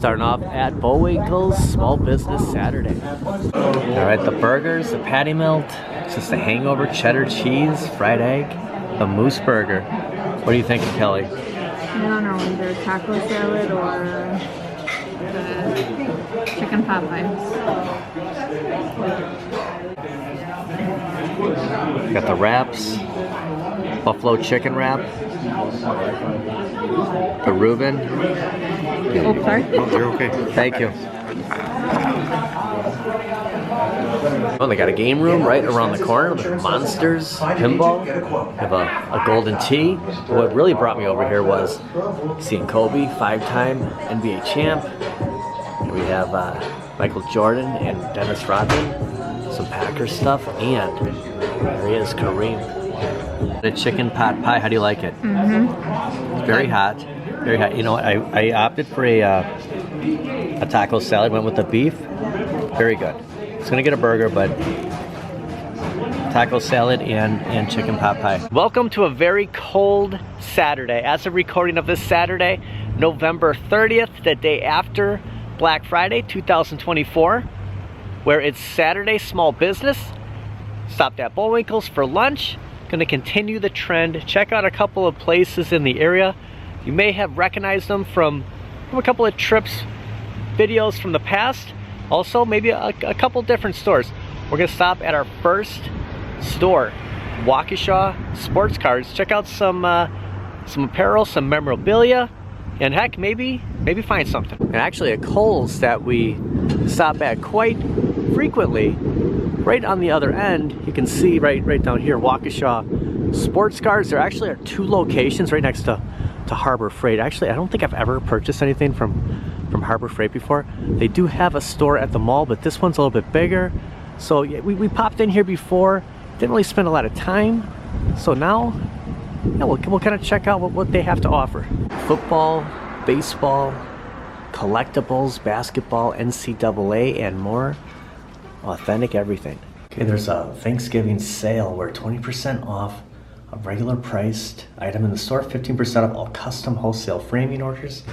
Starting off at Bullwinkles, Small Business Saturday. All right, the burgers, the patty melt, it's just a hangover, cheddar cheese, fried egg, the moose burger. What are you thinking, Kelly? I don't know, either taco salad or the chicken pot pie. Got the wraps, buffalo chicken wrap, the Reuben. Oh, sorry. Oh, you're okay. Thank you. Oh, they got a game room right around the corner with monsters, pinball. Have a golden tee. What really brought me over here was seeing Kobe, 5-time NBA champ. And we have Michael Jordan and Dennis Rodman, some Packers stuff, and there he is, Kareem. The chicken pot pie, how do you like it? It's very hot. Very hot. You know, I opted for a taco salad, went with the beef. Very good. It's gonna get a burger, but taco salad and chicken pot pie. Welcome to a very cold Saturday. As of recording of this Saturday, November 30th, the day after Black Friday 2024, where it's Saturday Small Business. Stopped at Bullwinkles for lunch. Gonna continue the trend. Check out a couple of places in the area. You may have recognized them from a couple of trips, videos from the past. Also, maybe a couple different stores. We're gonna stop at our first store, Waukesha Sports Cards. Check out some apparel, some memorabilia, and heck, maybe find something. And actually, at Kohl's that we stop at quite frequently, right on the other end, you can see right down here, Waukesha Sports Cards. There actually are 2 locations right next to Harbor Freight. Actually, I don't think I've ever purchased anything from Harbor Freight before. They do have a store at the mall, but this one's a little bit bigger. So yeah, we popped in here before, didn't really spend a lot of time. So now, yeah, we'll kind of check out what they have to offer. Football, baseball, collectibles, basketball, NCAA, and more. Authentic everything. Okay, there's a Thanksgiving sale where 20% off a regular priced item in the store, 15% off all custom wholesale framing orders,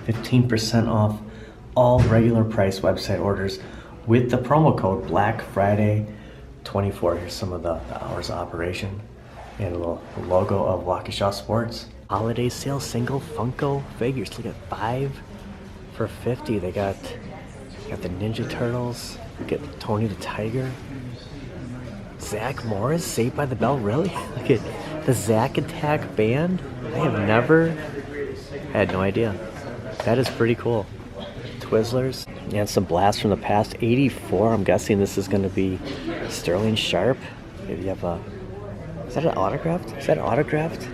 15% off all regular price website orders with the promo code Black Friday 24. Here's some of the hours of operation and a little logo of Waukesha Sports. Holiday sale, single Funko figures. Look at 5 for $50. They got the Ninja Turtles. Look at Tony the Tiger. Zach Morris, Saved by the Bell, really? Look at the Zack Attack band. I had no idea. That is pretty cool. Twizzlers, and some blasts from the past. 84, I'm guessing this is going to be Sterling Sharp. Maybe you have is that an autographed? Is that an autographed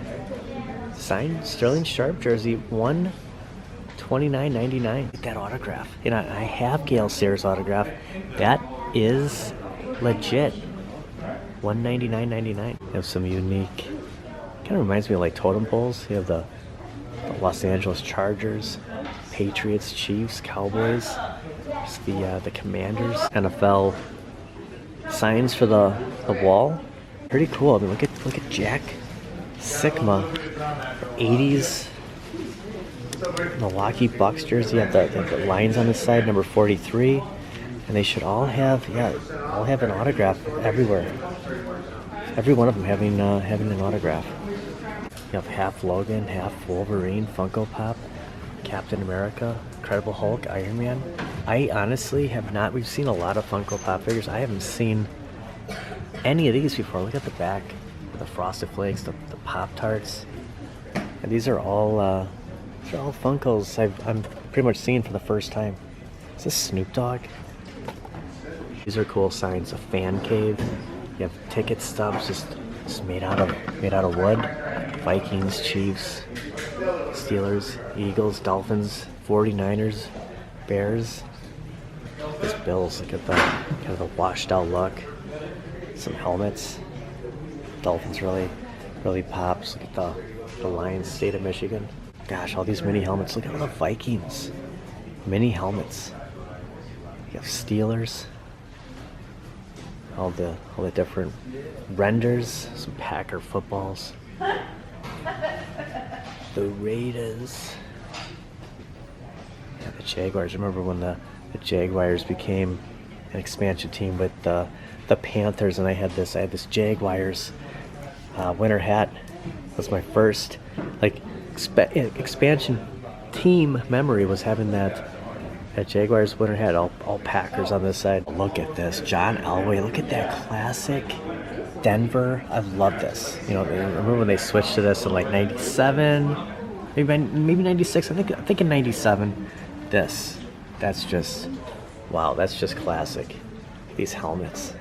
signed Sterling Sharp jersey? $129.99. Get that autograph. You know, I have Gale Sayers' autograph. That is legit. $199.99. You have some unique, kind of reminds me of like totem poles. You have the Los Angeles Chargers, Patriots, Chiefs, Cowboys. There's the Commanders. NFL signs for the wall. Pretty cool. I mean, look at Jack Sigma, 80s Milwaukee Bucks jersey. You have the lines on the side, number 43. And they should all have an autograph everywhere. Every one of them having an autograph. You have half Logan, half Wolverine, Funko Pop, Captain America, Incredible Hulk, Iron Man. I honestly have not. We've seen a lot of Funko Pop figures. I haven't seen any of these before. Look at the back, the Frosted Flakes, the Pop Tarts, and these are all Funkos I'm pretty much seeing for the first time. Is this Snoop Dogg? These are cool signs. A fan cave. You have ticket stubs just made out of wood. Vikings, Chiefs, Steelers, Eagles, Dolphins, 49ers, Bears. These Bills. Look at the kind of the washed out look. Some helmets. Dolphins really pops. Look at the Lions, State of Michigan. Gosh, all these mini helmets. Look at all the Vikings. Mini helmets. You have Steelers. All the different renders, some Packer footballs, the Raiders, yeah, the Jaguars. Remember when the Jaguars became an expansion team with the Panthers, and I had this Jaguars winter hat. That was my first like expansion team memory, was having that Jaguars winter hat. All Packers on this side. Look at this, John Elway. Look at that classic Denver. I love this. You know, remember when they switched to this in like '97, maybe '96. I think in '97. That's just wow. That's just classic. These helmets,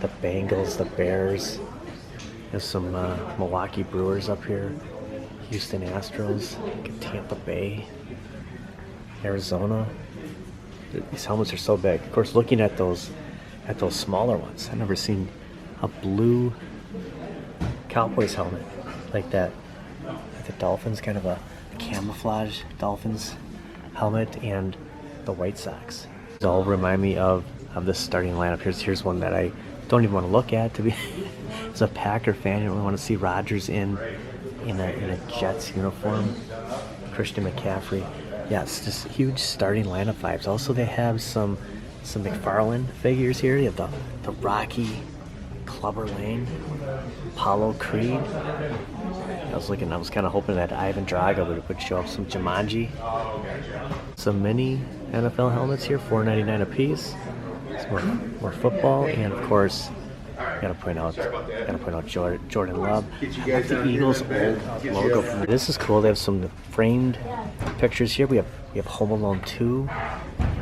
the Bengals, the Bears. There's some Milwaukee Brewers up here, Houston Astros, Tampa Bay, Arizona. These helmets are so big. Of course, looking at those smaller ones, I've never seen a blue Cowboys helmet like that. Like the Dolphins, kind of a camouflage Dolphins helmet, and the White Sox. They all remind me of this starting lineup. Here's one that I don't even want to look at. To be as a Packer fan, you don't really want to see Rodgers in a Jets uniform. Christian McCaffrey. Yeah, it's just huge starting lineup vibes. Also, they have some McFarlane figures here. You have the Rocky, Clubber Lang, Apollo Creed. I was kind of hoping that Ivan Drago would show up. Some Jumanji. Some mini NFL helmets here, $4.99 a piece. Some more football, and of course, gotta point out Jordan Love. I love the Eagles old logo. This is cool. They have some framed pictures here. We have Home Alone 2,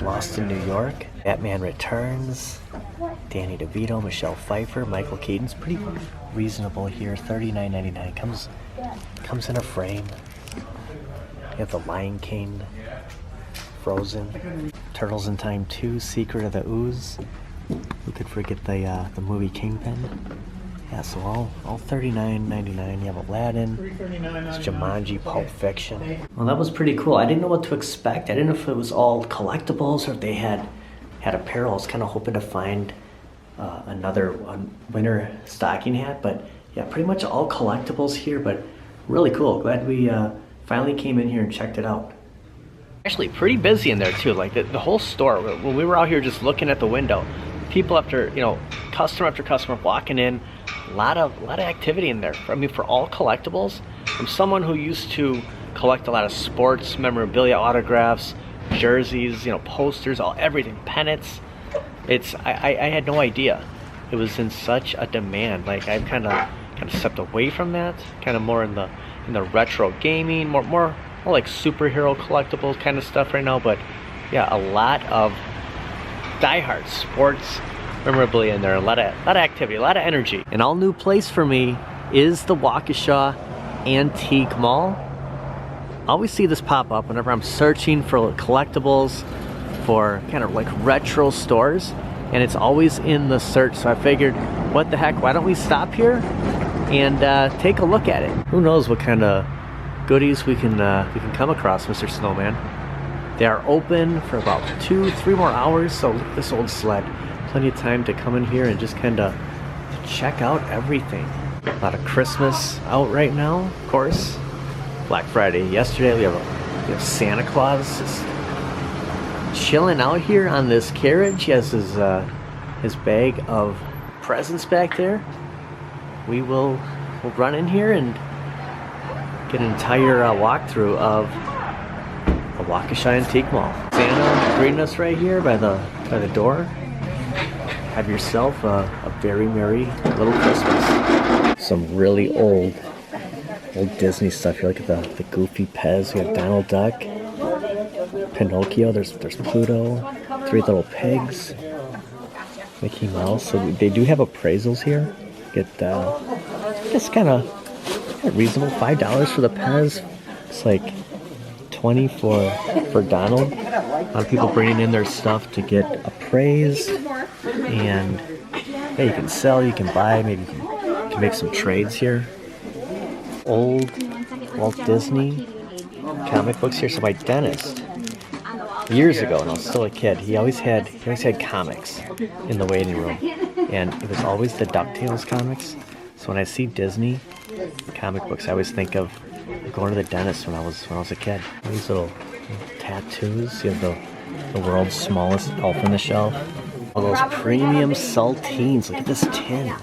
Lost in New York, Batman Returns, Danny DeVito, Michelle Pfeiffer, Michael Keaton's pretty reasonable here. $39.99. Comes in a frame. You have the Lion King, Frozen, Turtles in Time 2, Secret of the Ooze. Who could forget the movie Kingpin? Yeah, so all $39.99. You have Aladdin, Jumanji, Pulp Fiction. Well, that was pretty cool. I didn't know what to expect. I didn't know if it was all collectibles or if they had apparel. I was kind of hoping to find another winter stocking hat, but yeah, pretty much all collectibles here, but really cool. Glad we finally came in here and checked it out. Actually pretty busy in there too, like the whole store. When we were out here just looking at the window, people customer after customer walking in, a lot of activity in there. I mean, for all collectibles, from someone who used to collect a lot of sports memorabilia, autographs, jerseys, posters, everything, pennants. I had no idea it was in such a demand. Like, I've kind of stepped away from that, kind of more in the retro gaming, more like superhero collectibles kind of stuff right now. But yeah, a lot of diehard sports memorabilia in there, a lot of activity, a lot of energy. An all new place for me is the Waukesha Antique Mall. I always see this pop up whenever I'm searching for collectibles, for kind of like retro stores, and it's always in the search. So I figured, what the heck, why don't we stop here and take a look at it? Who knows what kind of goodies we can come across, Mr. Snowman. They are open for about 2-3 more hours, so look at this old sled. Plenty of time to come in here and just kind of check out everything. A lot of Christmas out right now, of course. Black Friday yesterday. We have Santa Claus just chilling out here on this carriage. He has his bag of presents back there. We'll run in here and get an entire walkthrough of the Waukesha Antique Mall. Santa greeting us right here by the door. Have yourself a very merry little Christmas. Some really old Disney stuff here. Look at the Goofy Pez. We have Donald Duck, Pinocchio. There's Pluto, Three Little Pigs, Mickey Mouse. So they do have appraisals here. Get it's kind of reasonable. $5 for the Pez. It's like $20 for Donald. A lot of people bringing in their stuff to get appraised, and yeah, you can sell, you can buy, maybe you can make some trades here. Old Walt Disney comic books here. So my dentist, years ago, when I was still a kid, he always had comics in the waiting room, and it was always the DuckTales comics. So when I see Disney comic books, I always think of going to the dentist when I was a kid. These little Tattoos. You have the world's smallest elf on the shelf. All those premium saltines. Look at this tin.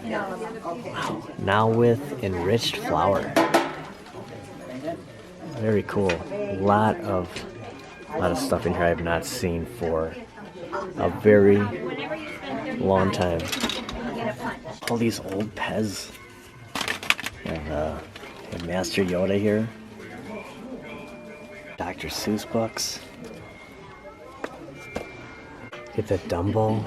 Wow. Now with enriched flour. Very cool. A lot of stuff in here I have not seen for a very long time. All these old Pez. And Master Yoda here. Dr. Seuss books. Get the Dumbo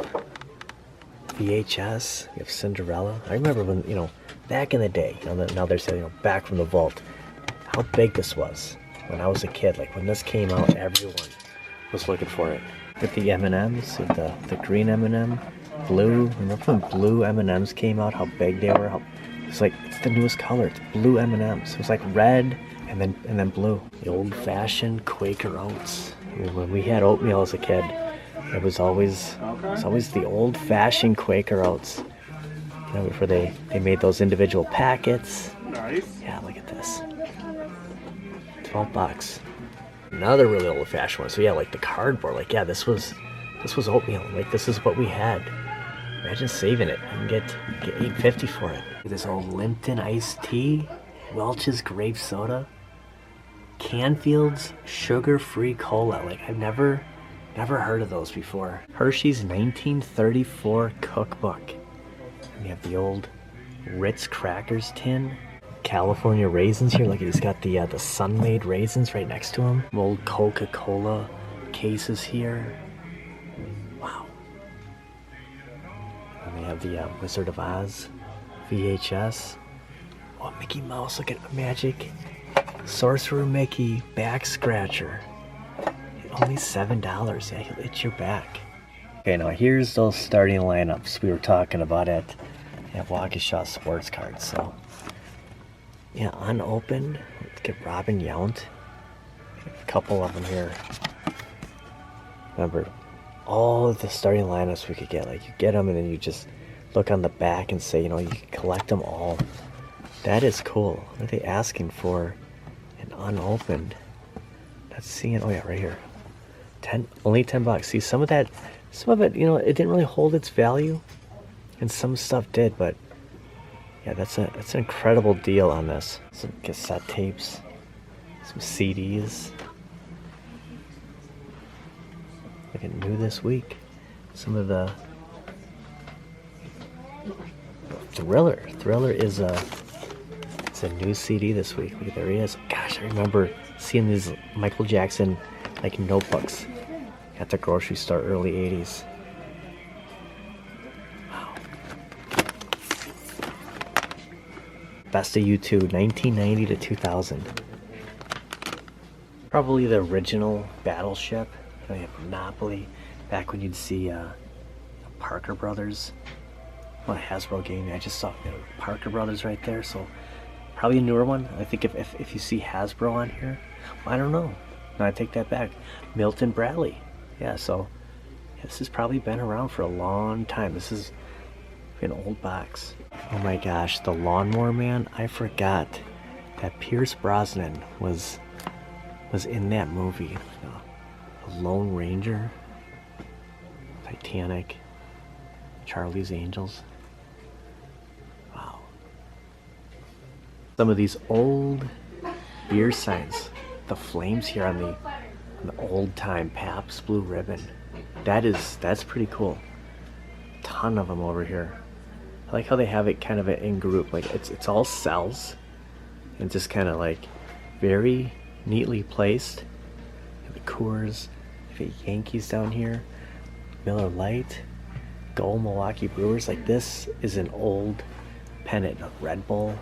VHS. You have Cinderella. I remember when, back in the day, now they're saying, back from the vault, how big this was when I was a kid. Like when this came out, everyone was looking for it. Get the M&Ms, the green M&M, blue. Remember when blue M&Ms came out, how big they were? It's the newest color. It's blue M&Ms. It was like red and then blue. The old-fashioned Quaker Oats. I mean, when we had oatmeal as a kid, it was always the old-fashioned Quaker Oats. Before they made those individual packets. Nice. Yeah, look at this. $12. Another really old-fashioned one. So yeah, like the cardboard. Like, yeah, this was oatmeal. Like, this is what we had. Imagine saving it and get $8.50 for it. This old Lipton iced tea, Welch's grape soda, Canfield's sugar-free cola. Like, I've never heard of those before. Hershey's 1934 cookbook. And you have the old Ritz crackers tin. California raisins here. Look, he's got the Sun-Maid raisins right next to him. Old Coca-Cola cases here. Wow. And they have the Wizard of Oz VHS. Oh, Mickey Mouse. Look at Magic Sorcerer Mickey back scratcher. Only $7. Yeah, he'll itch your back. Okay, now here's those starting lineups we were talking about at Waukesha Sports Cards. So, yeah, unopened. Let's get Robin Yount. A couple of them here. Remember, all of the starting lineups we could get. Like, you get them and then you just look on the back and say, you can collect them all. That is cool. What are they asking for an unopened? Let's see it. Oh yeah, right here. Only $10. See, some of it, it didn't really hold its value, and some stuff did. But yeah, that's an incredible deal on this. Some cassette tapes, some CDs. Look at new this week. Some of the Thriller. Thriller is it's a new CD this week. Look, there he is. Gosh, I remember seeing these Michael Jackson notebooks at the grocery store early 80s. Wow. Best of U2, 1990 to 2000. Probably the original Battleship. They have Monopoly. Back when you'd see Parker Brothers. What a Hasbro game. I just saw Parker Brothers right there. So probably a newer one. I think if you see Hasbro on here, well, I don't know. No, I take that back. Milton Bradley. Yeah, so this has probably been around for a long time. This is an old box. Oh my gosh, the Lawnmower Man. I forgot that Pierce Brosnan was in that movie. The Lone Ranger, Titanic, Charlie's Angels. Wow. Some of these old beer signs. The flames here on the old time Pabst Blue Ribbon. That's pretty cool. Ton of them over here. I like how they have it kind of in group. Like it's all cells and just kind of like very neatly placed. The Coors, the Yankees down here, Miller Lite, Gold Milwaukee Brewers. Like, this is an old pennant of Red Bull.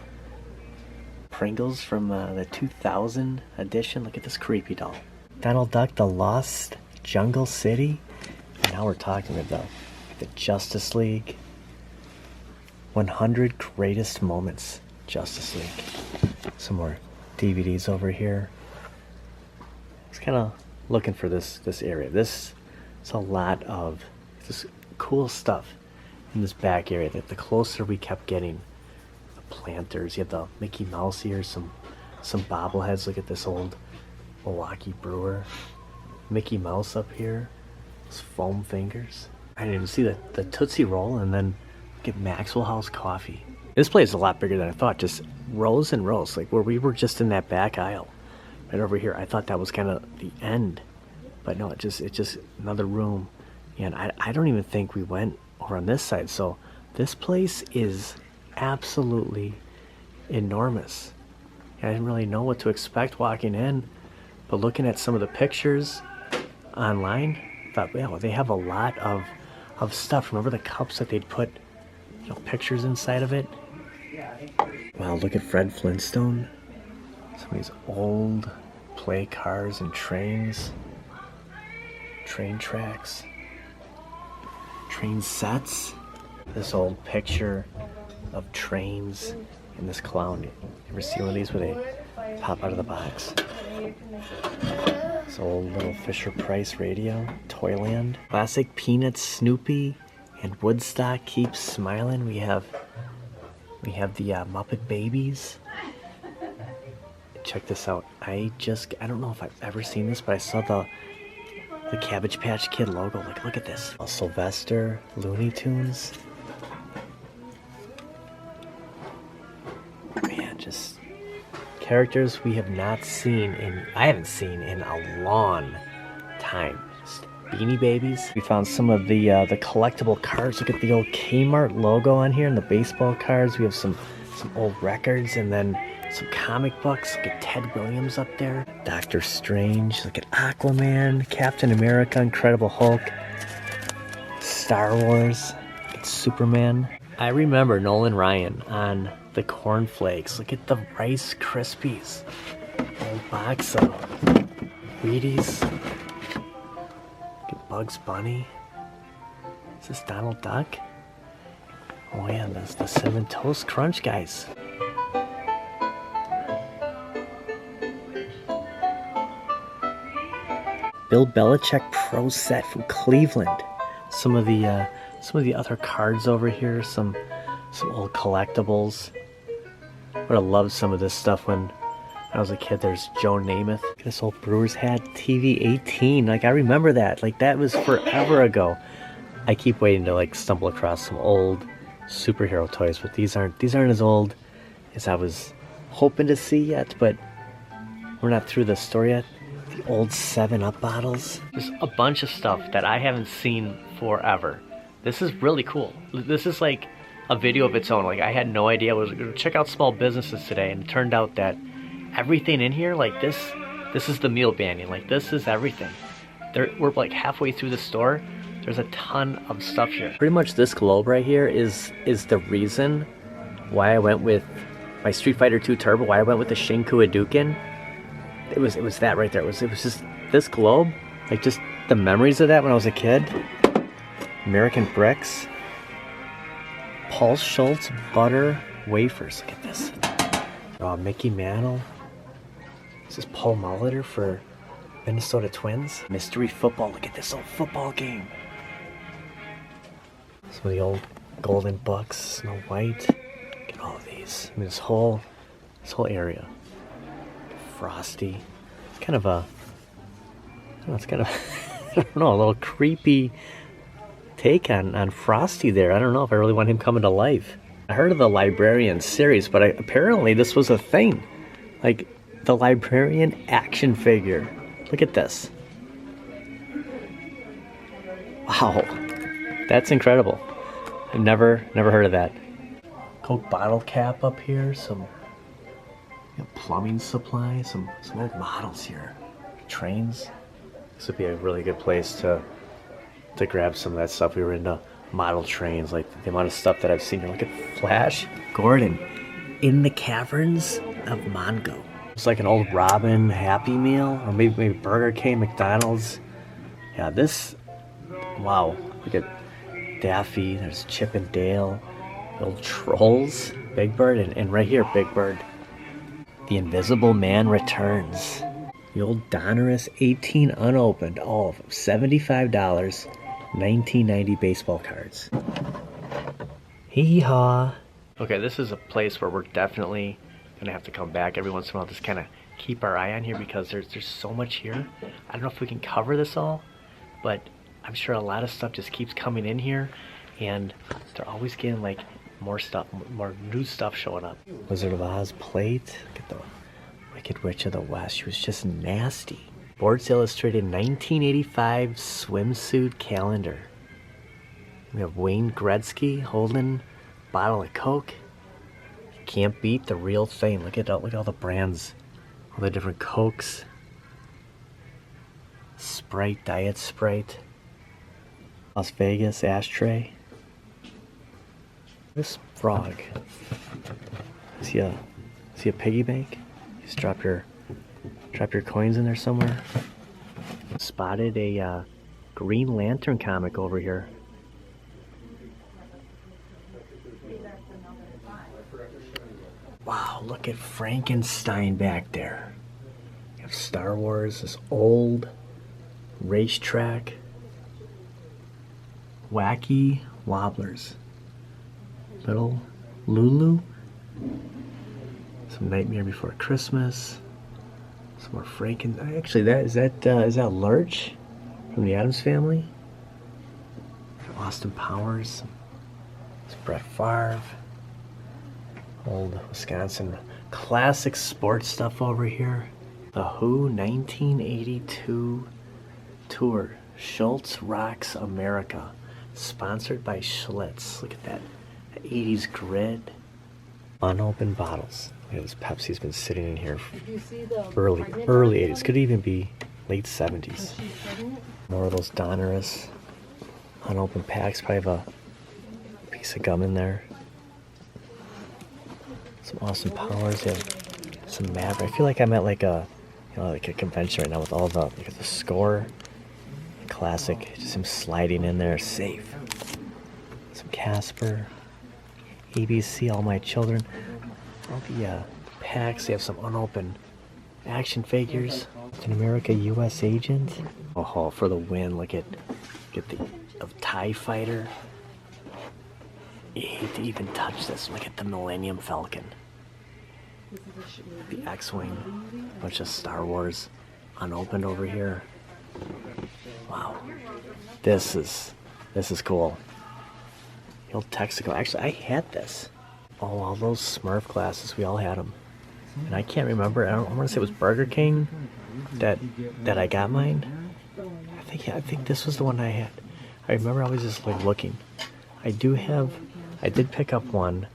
Pringles from the 2000 edition. Look at this creepy doll. Donald Duck, The Lost Jungle City. And now we're talking about the Justice League. 100 Greatest Moments Justice League. Some more DVDs over here. I was kind of looking for this area. This is a lot of this cool stuff in this back area. That the closer we kept getting, the planters. You have the Mickey Mouse here, some bobbleheads. Look at this old Milwaukee Brewer. Mickey Mouse up here. Those foam fingers. I didn't even see the Tootsie Roll, and then get Maxwell House coffee. This place is a lot bigger than I thought. Just rows and rows, like where we were just in that back aisle. Right over here. I thought that was kind of the end. But no, it's just another room. And I don't even think we went over on this side. So this place is absolutely enormous. And I didn't really know what to expect walking in. But looking at some of the pictures online, I thought, well, they have a lot of stuff. Remember the cups that they'd put, you know, pictures inside of it? Wow, look at Fred Flintstone. Some of these old play cars and trains. Train tracks. Train sets. This old picture of trains and this clown. You ever see one of these where they pop out of the box? This old little Fisher-Price radio. Toyland. Classic Peanuts, Snoopy, and Woodstock keeps smiling. We have the Muppet Babies. Check this out. I don't know if I've ever seen this, but I saw the Cabbage Patch Kid logo. Like, look at this. Sylvester, Looney Tunes. Man, just characters we have not seen I haven't seen in a long time. Just Beanie Babies. We found some of the collectible cards. Look at the old Kmart logo on here and the baseball cards. We have some old records, and then some comic books. Look at Ted Williams up there. Doctor Strange. Look at Aquaman, Captain America, Incredible Hulk, Star Wars. Look at Superman. I remember Nolan Ryan on the cornflakes. Look at the Rice Krispies. Old box of Wheaties. Look at Bugs Bunny. Is this Donald Duck? Oh yeah, that's the Cinnamon Toast Crunch guys. Bill Belichick Pro Set from Cleveland. Some of the other cards over here. Some old collectibles. Would have loved some of this stuff when I was a kid. There's Joe Namath. This old Brewers hat. TV 18. Like, I remember that. Like, that was forever ago. I keep waiting to like stumble across some old superhero toys, but these aren't as old as I was hoping to see yet. But we're not through the story yet. The old 7-Up bottles. There's a bunch of stuff that I haven't seen forever. This is really cool. This is like a video of its own. Like, I had no idea. I was going to check out small businesses today, and it turned out that everything in here, like this is the meal banning. Like, this is everything. We're like halfway through the store. There's a ton of stuff here. Pretty much this globe right here is the reason why I went with my Street Fighter 2 Turbo, why I went with the Shinku Hadouken. It was that right there. It was just this globe, like just the memories of that when I was a kid. American Bricks. Paul Schultz butter wafers. Look at this. Mickey Mantle. This is Paul Molitor for Minnesota Twins. Mystery football. Look at this old football game. Some of the old golden bucks. Snow White. Look at all of these. I mean, this whole area. Frosty. It's kind of a, it's kind of, I don't know, a little creepy take on Frosty there. I don't know if I really want him coming to life. I heard of the Librarian series, but apparently this was a thing. Like, the Librarian action figure. Look at this. Wow. That's incredible. I've never heard of that. Coke bottle cap up here. Some plumbing supply, some old models here. Trains. This would be a really good place to grab some of that stuff. We were into model trains, like the amount of stuff that I've seen here. Look at Flash Gordon in the caverns of Mongo. It's like an old Robin Happy Meal, or maybe Burger King, McDonald's. Yeah, this, wow. Look at Daffy, there's Chip and Dale, the old Trolls, Big Bird, and right here, Big Bird. The Invisible Man returns. The old Donruss 18 unopened, all of them, $75, 1990 baseball cards. Hee-haw. Okay, this is a place where we're definitely gonna have to come back every once in a while, just kind of keep our eye on here because there's so much here. I don't know if we can cover this all, but I'm sure a lot of stuff just keeps coming in here, and they're always getting like more stuff, more new stuff showing up. Wizard of Oz plate. Look at the Wicked Witch of the West. She was just nasty. Sports Illustrated 1985 swimsuit calendar. We have Wayne Gretzky holding a bottle of Coke. Can't beat the real thing. Look at all the brands, all the different Cokes. Sprite, Diet Sprite. Las Vegas ashtray. This frog. Is he a piggy bank? Just drop your coins in there somewhere. Spotted a Green Lantern comic over here. Wow, look at Frankenstein back there. You have Star Wars, this old racetrack. Wacky Wobblers. Little Lulu. Some Nightmare Before Christmas. Some more Franken. Actually, is that Lurch from the Addams Family? Austin Powers. It's Brett Favre. Old Wisconsin classic sports stuff over here. The Who 1982 tour. Schultz Rocks America. Sponsored by Schlitz. Look at that. 80s grid. Unopened bottles. Look at this Pepsi's been sitting in here early 80s. Could even be late 70s. More of those Donruss unopened packs. Probably have a piece of gum in there. Some Austin Powers. Yeah, some Maverick. I feel like I'm at like a convention right now with all the score. Classic. Just him sliding in there. Safe. Some Casper. ABC, All My Children. All the packs. They have some unopened action figures. Captain America, U.S. Agent. Oh, for the win. Look at the TIE Fighter. You hate to even touch this. Look at the Millennium Falcon. The X-Wing. Bunch of Star Wars unopened over here. Wow. This is cool. The old Texaco. Actually, I had this. Oh, all those Smurf glasses. We all had them. And I can't remember. I want to say it was Burger King that I got mine. I think this was the one I had. I remember I was just like looking. I did pick up one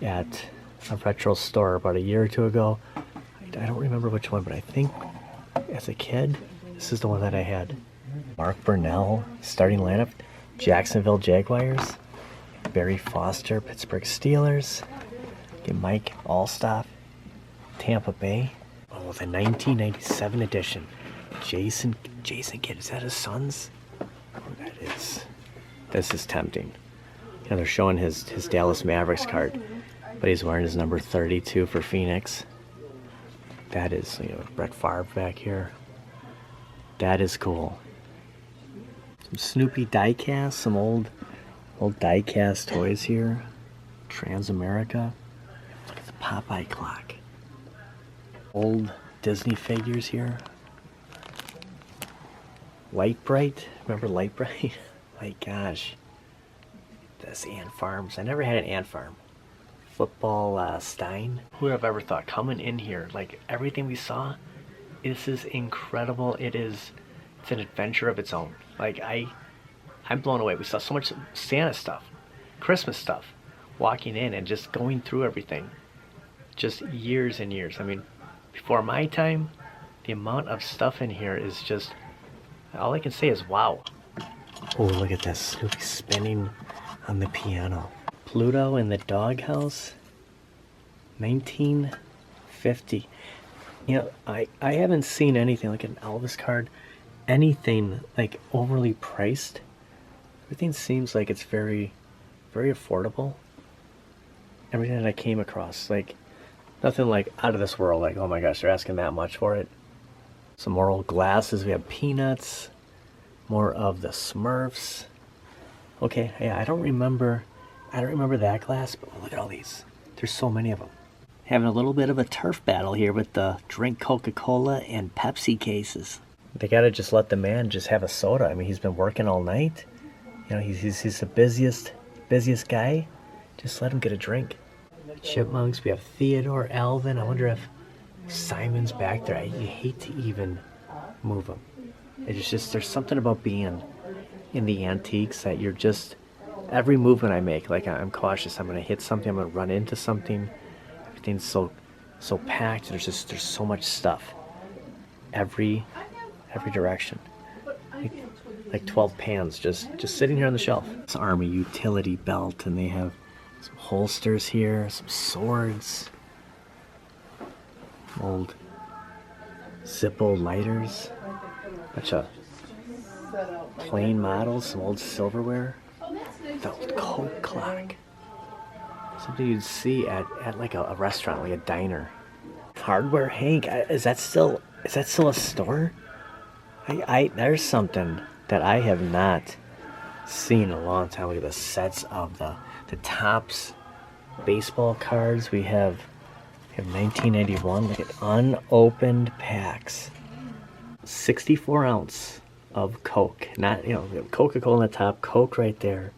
at a retro store about a year or two ago. I don't remember which one, but I think as a kid, this is the one that I had. Mark Burnell, starting lineup. Jacksonville Jaguars. Barry Foster, Pittsburgh Steelers. Okay, Mike Allstaff, Tampa Bay. Oh, the 1997 edition. Jason Kidd. Is that his son's? Oh, that is. This is tempting. You know, they're showing his Dallas Mavericks card, but he's wearing his number 32 for Phoenix. That is, Brett Favre back here. That is cool. Some Snoopy diecast, some old diecast toys here. Transamerica. Look at the Popeye clock. Old Disney figures here. Light Bright. Remember Light Bright? My gosh. This Ant Farms. I never had an ant farm. Football Stein. Who would have ever thought coming in here, like everything we saw, this is incredible. It's an adventure of its own. Like I'm blown away. We saw so much Santa stuff, Christmas stuff, walking in and just going through everything. Just years and years. I mean, before my time, the amount of stuff in here is just, all I can say is wow. Oh, look at this. Snoopy spinning on the piano. Pluto in the Doghouse, 1950. I haven't seen anything like an Elvis card, anything like overly priced. Everything seems like it's very, very affordable. Everything that I came across, like nothing like out of this world, like, oh my gosh, they're asking that much for it. Some more old glasses. We have Peanuts, more of the Smurfs. Okay, yeah, I don't remember that glass, but look at all these. There's so many of them. Having a little bit of a turf battle here with the drink Coca-Cola and Pepsi cases. They gotta just let the man just have a soda. I mean, he's been working all night. You know, he's the busiest guy. Just let him get a drink. Chipmunks, we have Theodore, Alvin. I wonder if Simon's back there. You hate to even move him. It's just, there's something about being in the antiques that you're just, every movement I make, like I'm cautious. I'm gonna hit something, I'm gonna run into something. Everything's so packed. There's so much stuff. Every direction. Like 12 pans just sitting here on the shelf. It's Army utility belt, and they have some holsters here, some swords, old Zippo lighters, bunch of plain models, some old silverware, the old Coke clock. Something you'd see at like a restaurant, like a diner. Hardware Hank, is that still a store? There's something that I have not seen in a long time. Look at the sets of the Topps baseball cards. We have 1991. Look at unopened packs. 64 ounce of Coke. Not, you know, Coca-Cola on the top, Coke right there.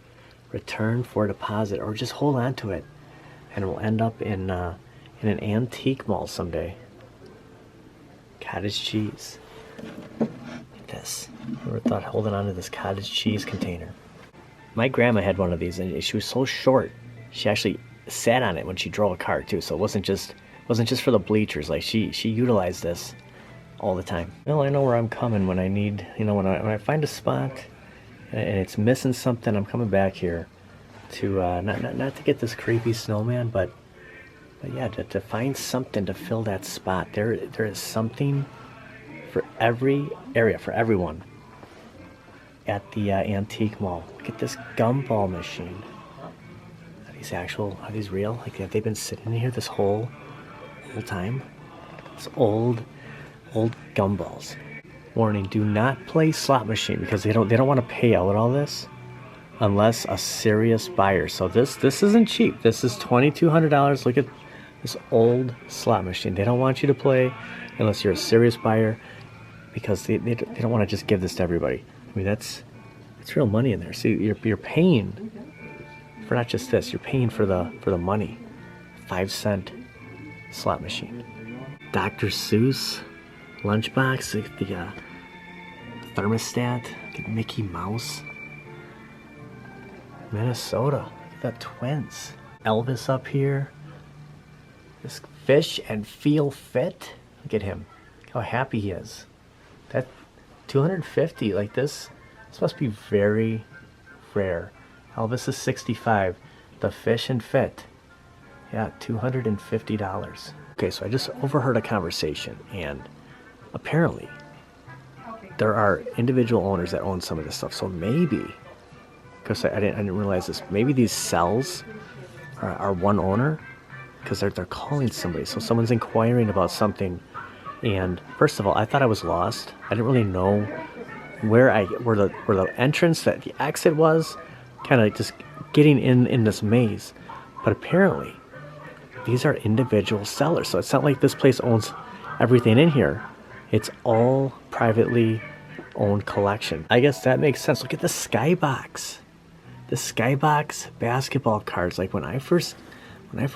Return for deposit, or just hold on to it, and it will end up in an antique mall someday. Cottage cheese. Look at this. Never thought holding on to this cottage cheese container. My grandma had one of these, and she was so short. She actually sat on it when she drove a car too. So it wasn't just for the bleachers. Like she utilized this all the time. Well, I know where I'm coming when I need, you know, when I find a spot and it's missing something, I'm coming back here to not to get this creepy snowman, but yeah, to find something to fill that spot. There is something for every area, for everyone at the antique mall. Look at this gumball machine. Are these real? Like, have they been sitting in here this whole time? It's old gumballs. Warning, do not play slot machine, because they don't want to pay out all this unless a serious buyer. So this isn't cheap. This is $2,200. Look at this old slot machine. They don't want you to play unless you're a serious buyer, because they don't want to just give this to everybody. I mean, it's real money in there. See, you're paying for not just this. You're paying for the money. 5-cent slot machine. Dr. Seuss lunchbox, the thermostat, the Mickey Mouse. Minnesota, the Twins. Elvis up here. This Fish and Feel Fit. Look at him. Look how happy he is. That $250, like this must be very rare. Elvis is $65. The Fish and Fit, yeah, $250. Okay, so I just overheard a conversation, and apparently there are individual owners that own some of this stuff. So maybe, because I didn't realize this, maybe these cells are one owner, because they're calling somebody. So someone's inquiring about something. And first of all, I thought I was lost. I didn't really know where the entrance, that the exit was, kind of just getting in this maze. But apparently these are individual sellers. So it's not like this place owns everything in here. It's all privately owned collection. I guess that makes sense. Look at the Skybox. The Skybox basketball cards. Like when I first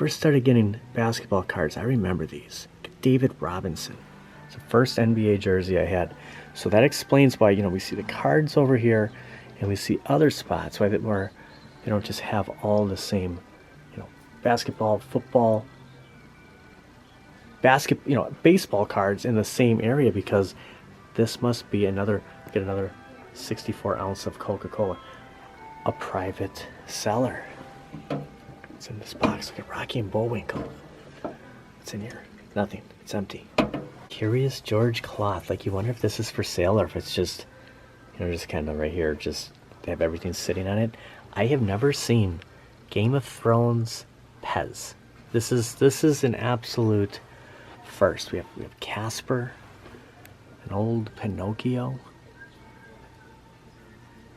started getting basketball cards, I remember these. David Robinson. It's the first NBA jersey I had. So that explains why, you know, we see the cards over here and we see other spots where they don't just have all the same, you know, basketball, football, baseball cards in the same area, because this must be another 64 ounce of Coca-Cola. A private seller. What's in this box? Look at Rocky and Bullwinkle. What's in here? Nothing. It's empty. Curious George cloth. Like, you wonder if this is for sale or if it's just, you know, just kind of right here, just they have everything sitting on it. I have never seen Game of Thrones Pez. This is an absolute first. We have Casper, an old Pinocchio.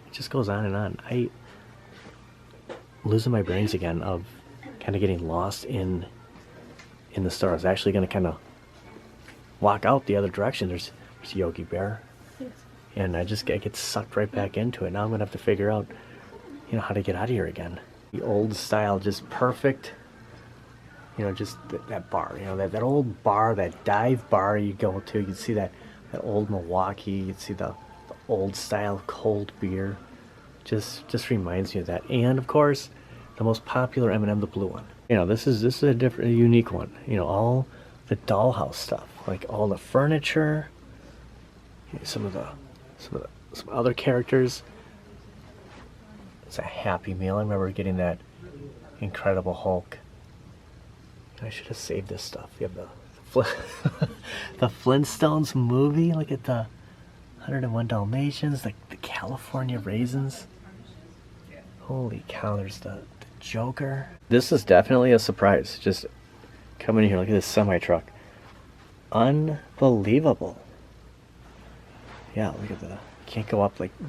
It just goes on and on. I'm losing my brains again of kind of getting lost in in the store. I was actually going to kind of walk out the other direction. There's Yogi Bear. Yes. And I get sucked right back into it. Now I'm going to have to figure out, you know, how to get out of here again. The old style, just perfect. You know, just that bar, you know, that old bar, that dive bar you go to. You'd see that old Milwaukee. You'd see the old style cold beer. Just reminds me of that. And of course, the most popular M&M, the blue one. You know, this is a different, unique one. You know, all the dollhouse stuff, like all the furniture, you know, some other characters. It's a Happy Meal. I remember getting that Incredible Hulk. I should have saved this stuff. You have the Flintstones movie. Look at the 101 Dalmatians, the California Raisins. Holy cow, there's the Joker. This is definitely a surprise. Just coming in here, look at this semi-truck. Unbelievable. Yeah, look at the, can't go up, like, you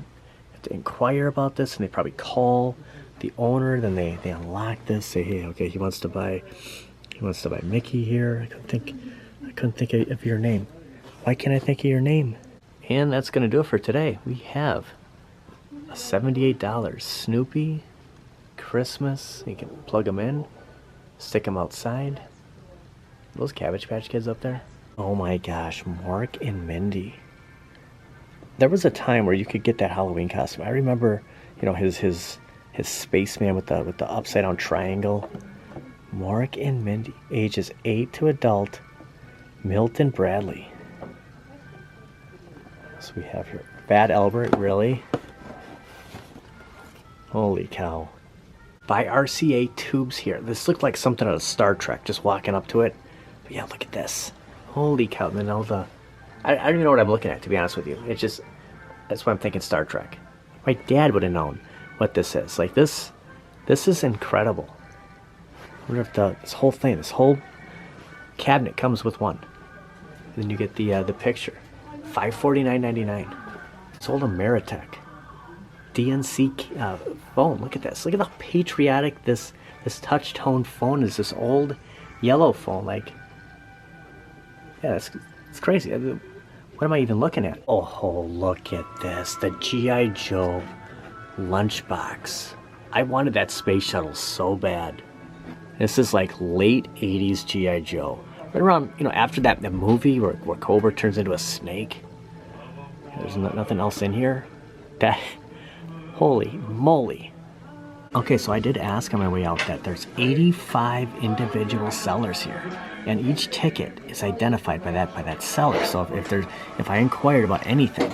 have to inquire about this, and they probably call the owner, then they unlock this, say, hey, okay, he wants to buy Mickey here. I couldn't think of your name. Why can't I think of your name? And that's gonna do it for today. We have a $78 Snoopy Christmas. You can plug them in, stick them outside. Those Cabbage Patch Kids up there. Oh my gosh, Mork and Mindy. There was a time where you could get that Halloween costume. I remember, you know, his spaceman with the upside down triangle. Mork and Mindy, ages 8 to adult. Milton Bradley. So we have here Bad Albert, really? Holy cow. By RCA Tubes here. This looked like something out of Star Trek, just walking up to it. But yeah, look at this. Holy cow. And then all the... I don't even know what I'm looking at, to be honest with you. It's just... That's why I'm thinking Star Trek. My dad would have known what this is. Like, this is incredible. I wonder if this whole thing, this whole cabinet comes with one. And then you get the picture. $549.99. It's old Ameritech. DNC phone. Look at this. Look at how patriotic this touch tone phone is. This old yellow phone. Like, yeah, it's crazy. What am I even looking at? Oh, look at this. The G.I. Joe lunchbox. I wanted that space shuttle so bad. This is like late 80s G.I. Joe. Right around, you know, after that movie where Cobra turns into a snake. There's nothing else in here. That, holy moly. Okay, so I did ask on my way out that there's 85 individual sellers here, and each ticket is identified by that seller. So if I inquired about anything,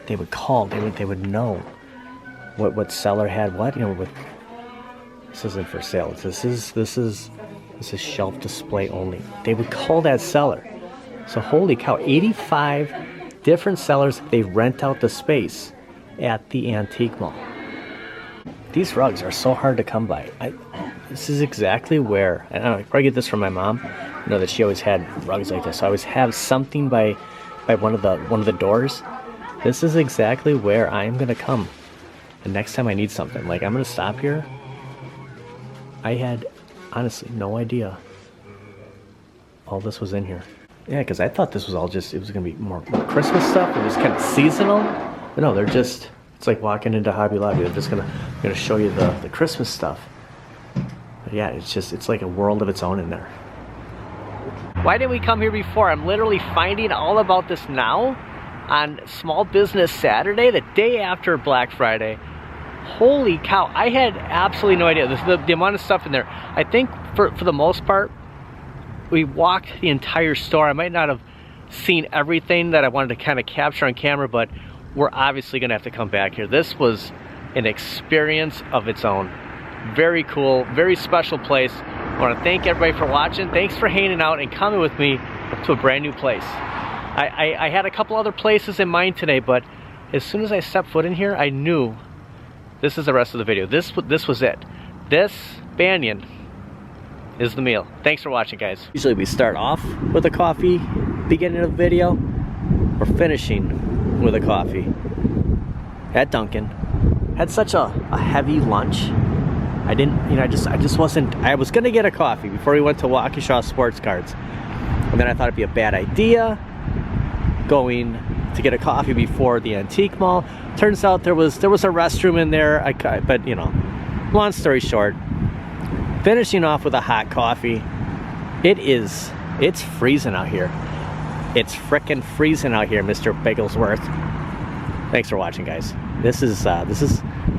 they would call. They would know what seller had what. You know, this isn't for sale. This is shelf display only. They would call that seller. So holy cow, 85 different sellers. They rent out the space at the antique mall. These rugs are so hard to come by. This is exactly where, and I probably get this from my mom. You know that she always had rugs like this. So I always have something by one of the doors. This is exactly where I am gonna come the next time I need something. Like, I'm gonna stop here. I had honestly no idea all this was in here. Yeah, because I thought this was all just, it was gonna be more Christmas stuff. It was kind of seasonal. But no, they're just, it's like walking into Hobby Lobby. They're just gonna show you the Christmas stuff. But yeah, it's like a world of its own in there. Why didn't we come here before? I'm literally finding all about this now on Small Business Saturday, the day after Black Friday. Holy cow, I had absolutely no idea. The amount of stuff in there. I think for the most part, we walked the entire store. I might not have seen everything that I wanted to kind of capture on camera, but we're obviously gonna have to come back here. This was an experience of its own. Very cool, very special place. I wanna thank everybody for watching. Thanks for hanging out and coming with me to a brand new place. I had a couple other places in mind today, but as soon as I stepped foot in here, I knew this is the rest of the video. This was it. This Banyan is the meal. Thanks for watching, guys. Usually we start off with a coffee, beginning of the video. We're finishing with a coffee at Dunkin'. Had such a heavy lunch. I didn't, you know, I just wasn't, I was gonna get a coffee before we went to Waukesha Sports Cards. And then I thought it'd be a bad idea going to get a coffee before the antique mall. Turns out there was a restroom in there, but you know, long story short, finishing off with a hot coffee. It's freezing out here. It's frickin' freezing out here, Mr. Bagelsworth. Thanks for watching, guys. This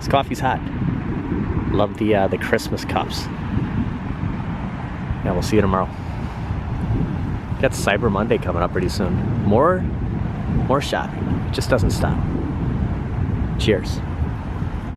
coffee's hot. Love the Christmas cups. Yeah, we'll see you tomorrow. Got Cyber Monday coming up pretty soon. More shopping. It just doesn't stop. Cheers.